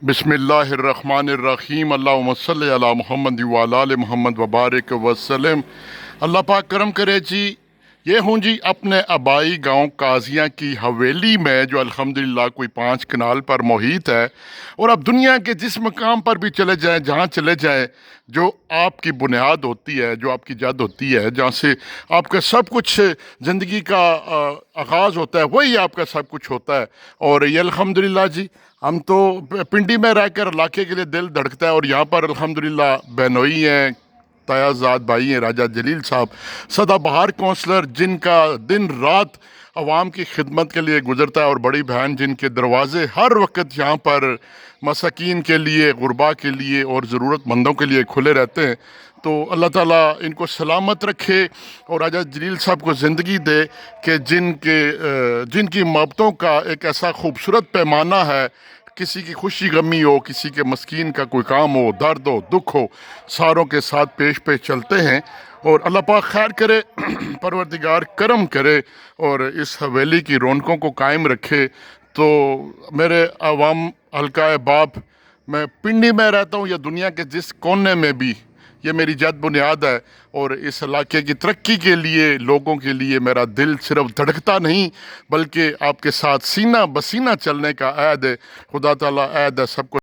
بسم اللہ الرحمن الرحیم اللہم صلی علی محمد وعلی آل محمد وبارک وسلم۔ اللہ پاک کرم کرے جی۔ یہ ہوں جی اپنے آبائی گاؤں قاضیاں کی حویلی میں، جو الحمدللہ کوئی 5 کنال پر محیط ہے، اور اب دنیا کے جس مقام پر بھی چلے جائیں، جہاں چلے جائیں، جو آپ کی بنیاد ہوتی ہے، جو آپ کی جد ہوتی ہے، جہاں سے آپ کا سب کچھ زندگی کا آغاز ہوتا ہے، وہی آپ کا سب کچھ ہوتا ہے۔ اور یہ الحمدللہ جی، ہم تو پنڈی میں رہ کر علاقے کے لیے دل دھڑکتا ہے، اور یہاں پر الحمدللہ بہنوئی ہیں، تیازاد بھائی ہیں، راجہ جلیل صاحب سدا بہار کونسلر، جن کا دن رات عوام کی خدمت کے لیے گزرتا ہے، اور بڑی بہن جن کے دروازے ہر وقت یہاں پر مساکین کے لیے، غربا کے لیے اور ضرورت مندوں کے لیے کھلے رہتے ہیں۔ تو اللہ تعالیٰ ان کو سلامت رکھے، اور راجہ جلیل صاحب کو زندگی دے کہ جن کی محبتوں کا ایک ایسا خوبصورت پیمانہ ہے، کسی کی خوشی غمی ہو، کسی کے مسکین کا کوئی کام ہو، درد ہو، دکھ ہو، ساروں کے ساتھ پیش پیش چلتے ہیں۔ اور اللہ پاک خیر کرے، پروردگار کرم کرے، اور اس حویلی کی رونقوں کو قائم رکھے۔ تو میرے عوام حلقہ باب، میں پنڈی میں رہتا ہوں یا دنیا کے جس کونے میں بھی، یہ میری جد بنیاد ہے، اور اس علاقے کی ترقی کے لیے، لوگوں کے لیے میرا دل صرف دھڑکتا نہیں بلکہ آپ کے ساتھ سینہ بسینہ چلنے کا عہد ہے۔ خدا تعالیٰ عہد ہے سب کو